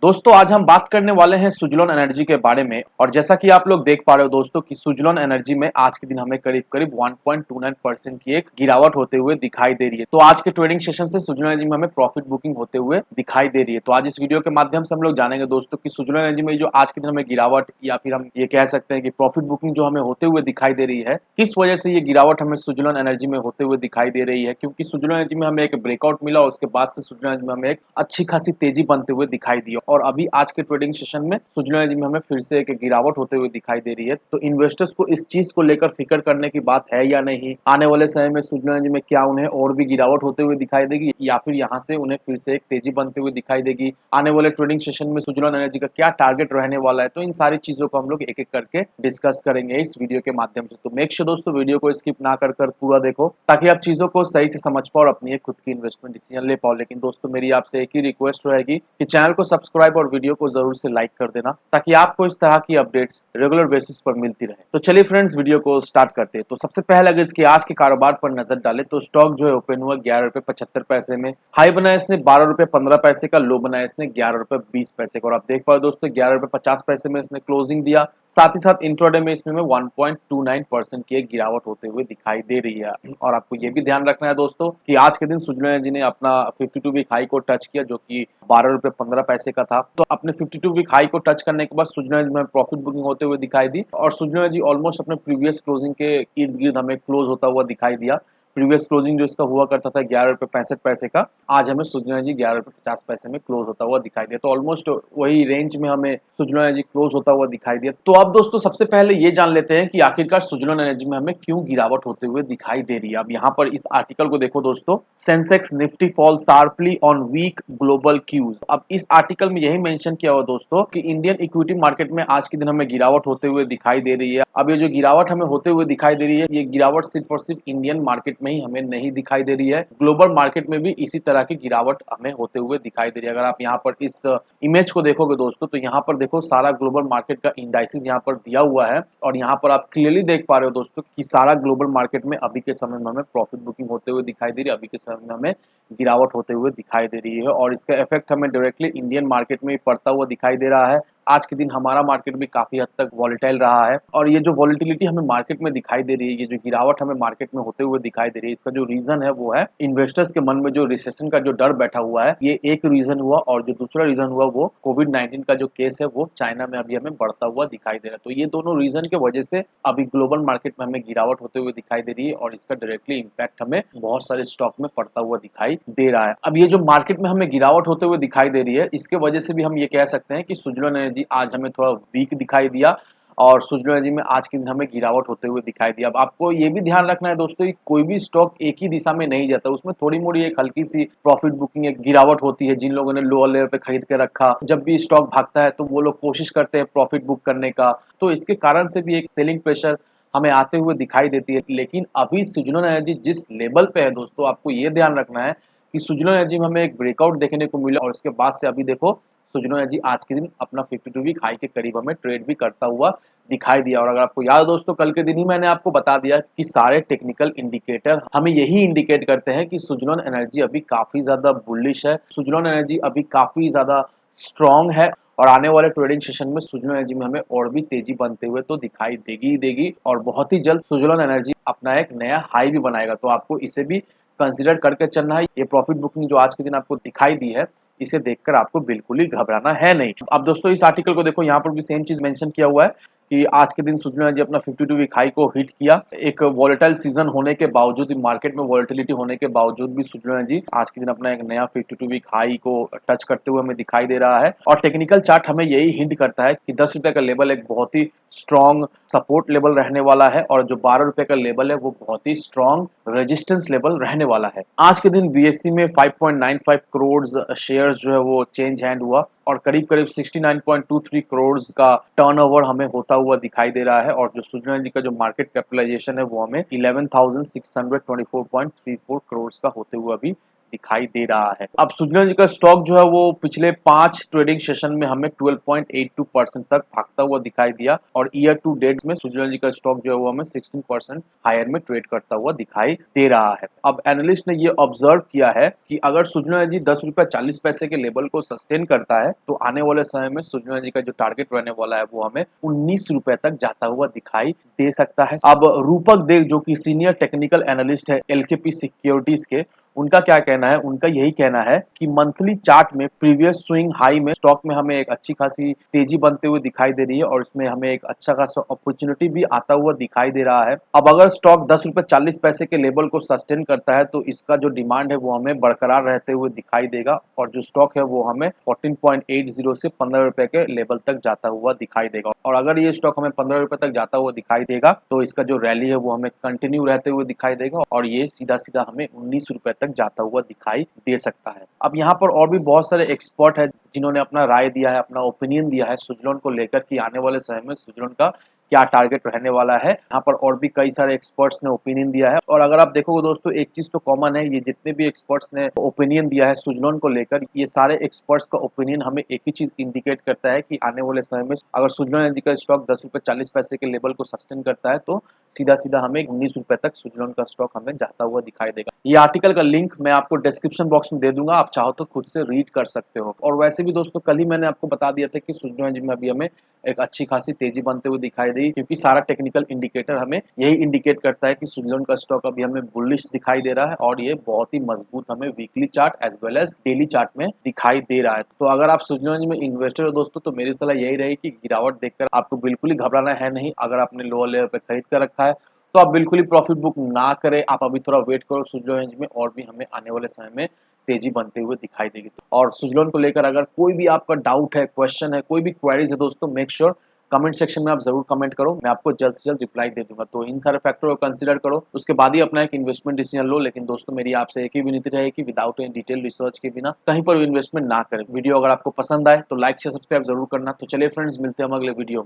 दोस्तों आज हम बात करने वाले हैं सुजलोन एनर्जी के बारे में। और जैसा कि आप लोग देख पा रहे हो दोस्तों कि सुजलोन एनर्जी में आज के दिन हमें करीब करीब 1.29% की एक गिरावट होते हुए दिखाई दे रही है। तो आज के ट्रेडिंग सेशन से सुजलोन एनर्जी में हमें प्रॉफिट बुकिंग होते हुए दिखाई दे रही है। तो आज इस वीडियो के माध्यम से हम लोग जानेंगे दोस्तों कि सुजलोन एनर्जी में जो आज के दिन हमें गिरावट या फिर हम ये कह सकते हैं कि प्रॉफिट बुकिंग जो हमें होते हुए दिखाई दे रही है, किस वजह से ये गिरावट हमें सुजलोन एनर्जी में होते हुए दिखाई दे रही है। क्योंकि सुजलोन एनर्जी में हमें एक ब्रेकआउट मिला और उसके बाद से सुजलोन एनर्जी में हमें एक अच्छी खासी तेजी बनते हुए दिखाई दी और अभी आज के ट्रेडिंग सेशन में सुजलोन एनर्जी में हमें फिर से एक गिरावट होते हुए दिखाई दे रही है। तो इन्वेस्टर्स को इस चीज को लेकर फिक्र करने की बात है या नहीं, आने वाले समय में सुजलोन एनर्जी में क्या उन्हें और भी गिरावट होते हुए दिखाई देगी या फिर यहाँ से उन्हें फिर से एक तेजी बनते हुए दिखाई देगी। आने वाले ट्रेडिंग सेशन में सुजलोन एनर्जी का क्या टारगेट रहने वाला है, तो इन सारी चीजों को हम लोग एक एक करके डिस्कस करेंगे इस वीडियो के माध्यम से। तो मेक श्योर दोस्तों वीडियो को स्किप ना कर पूरा देखो ताकि आप चीजों को सही से समझ पाओ और अपनी खुद की इन्वेस्टमेंट डिसीजन ले पाओ। लेकिन दोस्तों मेरी आपसे एक ही रिक्वेस्ट रहेगी कि चैनल को सब्सक्राइब और वीडियो को जरूर से लाइक कर देना ताकि आपको इस तरह की अपडेट्स रेगुलर बेसिस पर मिलती रहे। तो चलिए फ्रेंड्स वीडियो को स्टार्ट करते हैं। तो सबसे पहले अगर इसके आज के कारोबार पर नजर डालें तो स्टॉक जो है ओपन हुआ 11 रुपए 75 पैसे में, हाई बनाया इसने 12 रुपए 15 पैसे का, लो बनाया इसने 11 रुपए 20 पैसे का। और आप देख पा रहे हो दोस्तों 11 रुपए 50 पैसे में इसने क्लोजिंग दिया। साथ ही साथ इंट्राडे में इसमें 1.29% की एक गिरावट होते हुए दिखाई दे रही है। और आपको ये भी ध्यान रखना है दोस्तों कि आज के दिन सुजलोन एनर्जी ने अपना 52 वीक हाई को टच किया जो कि 12 रुपए 15 पैसे का था। तो अपने 52 वीक हाई को टच करने के बाद सुजलोन एनर्जी में प्रॉफिट बुकिंग होते हुए दिखाई दी और सुजलोन एनर्जी ऑलमोस्ट अपने प्रीवियस क्लोजिंग के इर्द गिर्द हमें क्लोज होता हुआ दिखाई दिया। प्रीवियस क्लोजिंग जो इसका हुआ करता था 11 रुपए 65 पैसे का, आज हमें सुजलोन एनर्जी 11 रुपए 50 पैसे में क्लोज होता हुआ दिखाई दिया। तो ऑलमोस्ट वही रेंज में हमें सुजलोन एनर्जी क्लोज होता हुआ दिखाई दिया। तो अब दोस्तों सबसे पहले ये जान लेते हैं कि आखिरकार सुजलोन एनर्जी में हमें क्यों गिरावट होते हुए दिखाई दे रही है। अब यहाँ पर इस आर्टिकल को देखो दोस्तों, Sensex Nifty fall sharply on weak global cues. अब इस आर्टिकल में यही मेंशन किया हुआ दोस्तों कि इंडियन इक्विटी मार्केट में आज के दिन हमें गिरावट होते हुए दिखाई दे रही है। अब ये जो गिरावट हमें होते हुए दिखाई दे रही है, ये गिरावट सिर्फ और सिर्फ इंडियन मार्केट में ही हमें नहीं दिखाई दे रही है, ग्लोबल मार्केट में भी इसी तरह की गिरावट हमें होते हुए दिखाई दे रही है। अगर आप यहाँ पर इस इमेज को देखोगे दोस्तों तो यहाँ पर देखो सारा ग्लोबल मार्केट का इंडाइसिस यहाँ पर दिया हुआ है और यहाँ पर आप क्लियरली देख पा रहे हो दोस्तों कि सारा ग्लोबल मार्केट में अभी के समय में हमें प्रॉफिट बुकिंग होते हुए दिखाई दे रही है, अभी के समय में हमें गिरावट होते हुए दिखाई दे रही है और इसका इफेक्ट हमें डायरेक्टली इंडियन मार्केट में पड़ता हुआ दिखाई दे रहा है। आज के दिन हमारा मार्केट भी काफी हद तक वॉलेटाइल रहा है और ये जो वॉलेटिलिटी हमें मार्केट में दिखाई दे रही है, ये जो गिरावट हमें मार्केट में होते हुए दिखाई दे रही है, इसका जो रीजन है वो है इन्वेस्टर्स के मन में जो रिसेशन का जो डर बैठा हुआ है, ये एक रीजन हुआ। और जो दूसरा रीजन हुआ वो कोविड-19 का जो केस है वो चाइना में अभी हमें बढ़ता हुआ दिखाई दे रहा है। तो ये दोनों रीजन के वजह से अभी ग्लोबल मार्केट में हमें गिरावट होते हुए दिखाई दे रही है और इसका डायरेक्टली इम्पैक्ट हमें बहुत सारे स्टॉक में पड़ता हुआ दिखाई दे रहा है। अब ये जो मार्केट में हमें गिरावट होते हुए दिखाई दे रही है, इसके वजह से भी हम ये कह सकते हैं कि सुजलोन एनर्जी आज हमें थोड़ा वीक दिखाई दिया और सुजलोन एनर्जी में आज के दिन हमें गिरावट होते हुए दिखाई दिया। अब आपको ये भी ध्यान रखना है दोस्तों कि कोई भी स्टॉक एक ही दिशा में नहीं जाता, उसमें थोड़ी मोड़ी एक हल्की सी प्रॉफिट बुकिंग एक गिरावट होती है। जिन लोगों ने लोअर लेवल पे खरीद के रखा, जब भी स्टॉक भागता है तो वो लोग कोशिश करते हैं प्रॉफिट बुक करने का, तो इसके कारण से भी एक सेलिंग प्रेशर हमें आते हुए दिखाई देती है। लेकिन अभी सुजलोन एनर्जी जिस लेवल पे है दोस्तों, आपको ये ध्यान रखना है कि सुजलोन एनर्जी में हमें एक ब्रेकआउट देखने को मिला और उसके बाद से अभी देखो सुजलोन एनर्जी आज के दिन अपना 52 वीक हाई के करीब हमें ट्रेड भी करता हुआ दिखाई दिया। और अगर आपको याद हो दोस्तों, कल के दिन ही मैंने आपको बता दिया कि सारे टेक्निकल इंडिकेटर हमें यही इंडिकेट करते हैं कि सुजलोन एनर्जी अभी काफी ज्यादा बुलिश है, सुजलोन एनर्जी अभी काफी ज्यादा स्ट्रॉन्ग है और आने वाले ट्रेडिंग सेशन में सुजलोन एनर्जी में हमें और भी तेजी बनते हुए तो दिखाई देगी ही देगी और बहुत ही जल्द सुजलोन एनर्जी अपना एक नया हाई भी बनाएगा। तो आपको इसे भी कंसिडर करके चलना है। ये प्रॉफिट बुकिंग जो आज के दिन आपको दिखाई दी है, इसे देखकर आपको बिल्कुल ही घबराना है नहीं। अब दोस्तों इस आर्टिकल को देखो, यहाँ पर भी सेम चीज मेंशन किया हुआ है कि आज के दिन सुजलोन एनर्जी अपना 52 वीक हाई को हिट किया। एक वॉलेटाइल सीजन होने के बावजूद, मार्केट में वॉलेटिलिटी होने के बावजूद भी सुजलोन एनर्जी आज के दिन अपना एक नया 52 वीक हाई को टच करते हुए हमें दिखाई दे रहा है। और टेक्निकल चार्ट हमें यही हिंट करता है कि 10 रुपए का लेवल एक बहुत ही स्ट्रॉन्ग सपोर्ट लेवल रहने वाला है और जो 12 रुपए का लेवल है वो बहुत ही स्ट्रॉन्ग रेजिस्टेंस लेवल रहने वाला है। आज के दिन बीएससी में 5.95 करोड़ शेयर्स जो है वो चेंज हैंड हुआ और करीब करीब 69.23 करोड़ का टर्नओवर हमें होता हुआ दिखाई दे रहा है। और जो सुजलोन एनर्जी का जो मार्केट कैपिटलाइजेशन है वो हमें 11,624.34 करोड़ का होते हुए अभी दिखाई दे रहा है। अब सुजलॉन एनर्जी का स्टॉक जो है वो पिछले 5 ट्रेडिंग सेशन में हमें 12.82% तक भागता हुआ दिखाई दिया और ईयर टू डेट में सुजलॉन एनर्जी का स्टॉक जो है वो हमें 16% हायर में ट्रेड करता हुआ दिखाई दे रहा है। अब एनालिस्ट ने ये ऑब्जर्व किया है कि अगर सुजलॉन एनर्जी 10 रुपया 40 पैसे के लेवल को सस्टेन करता है तो आने वाले समय में सुजलॉन एनर्जी का जो टारगेट रहने वाला है वो हमें 19 रुपए तक जाता हुआ दिखाई दे सकता है। अब रूपक देव जो कि सीनियर टेक्निकल एनालिस्ट है एलकेपी सिक्योरिटीज के, उनका क्या कहना है, उनका यही कहना है कि मंथली चार्ट में प्रीवियस स्विंग हाई में स्टॉक में हमें एक अच्छी खासी तेजी बनते हुए दिखाई दे रही है और इसमें हमें एक अच्छा खासा अपॉर्चुनिटी भी आता हुआ दिखाई दे रहा है। अब अगर स्टॉक 10 रुपए 40 पैसे के लेवल को सस्टेन करता है तो इसका जो डिमांड है वो हमें बरकरार रहते हुए दिखाई देगा और जो स्टॉक है वो हमें 14.80 से 15 रुपए के लेवल तक जाता हुआ दिखाई देगा और अगर ये स्टॉक हमें 15 रुपए तक जाता हुआ दिखाई देगा तो इसका जो रैली है वो हमें कंटिन्यू रहते हुए दिखाई देगा और ये सीधा सीधा हमें 19 रुपए तक जाता हुआ दिखाई दे सकता है। अब यहाँ पर और भी बहुत सारे एक्सपर्ट है जिन्होंने अपना राय दिया है, अपना ओपिनियन दिया है सुजलॉन को लेकर कि आने वाले समय में सुजलॉन का क्या टारगेट रहने वाला है। यहाँ पर और भी कई सारे एक्सपर्ट्स ने ओपिनियन दिया है और अगर आप देखोगे दोस्तों एक चीज तो कॉमन है, ये जितने भी एक्सपर्ट्स ने ओपिनियन दिया है सुजलॉन को लेकर, ये सारे एक्सपर्ट्स का ओपिनियन हमें एक ही चीज इंडिकेट करता है कि आने वाले समय में अगर सुजलॉन एनर्जी का स्टॉक 10 रुपए 40 पैसे के लेवल को सस्टेन करता है तो सीधा सीधा हमें 19 रुपए तक सुजलॉन का स्टॉक हमें जाता हुआ दिखाई देगा। ये आर्टिकल का लिंक मैं आपको डिस्क्रिप्शन बॉक्स में दे दूंगा, आप चाहो तो खुद से रीड कर सकते हो। और वैसे भी दोस्तों कल ही मैंने आपको बता दिया था कि सुजलॉन एनर्जी में अभी हमें एक अच्छी खासी तेजी बनते हुए दिखाई दी क्योंकि सारा टेक्निकल इंडिकेटर हमें यही इंडिकेट करता है कि सुजलॉन का स्टॉक अभी हमें बुलिश दिखाई दे रहा है और ये बहुत ही मजबूत हमें weekly chart as well as daily chart में दिखाई दे रहा है। तो अगर आप सुजलॉन एनर्जी में इन्वेस्टर हो दोस्तों तो मेरी सलाह यही रही कि गिरावट देखकर आपको बिल्कुल ही घबराना है नहीं। अगर आपने लोअर लेवल पे खरीद कर रखा है तो आप बिल्कुल ही प्रॉफिट बुक ना करें, आप अभी थोड़ा वेट करो सुजलॉन एनर्जी में और भी हमें आने वाले समय में तेजी बनते हुए दिखाई देगी। और सुजलॉन को लेकर अगर कोई भी आपका डाउट है, क्वेश्चन है, कोई भी क्वेरीज है दोस्तों, मेक श्योर कमेंट सेक्शन में आप जरूर कमेंट करो, मैं आपको जल्द से जल्द रिप्लाई दे दूंगा। तो इन सारे फैक्टर को कंसीडर करो, उसके बाद ही अपना एक इन्वेस्टमेंट डिसीजन लो। लेकिन दोस्तों मेरी आपसे एक ही विनती रहेगी कि विदाउट एनी डिटेल रिसर्च के बिना कहीं पर भी इन्वेस्टमेंट ना करें। वीडियो अगर आपको पसंद आए तो लाइक से सब्सक्राइब जरूर करना। तो चलिए फ्रेंड्स, मिलते हैं हम अगले वीडियो में।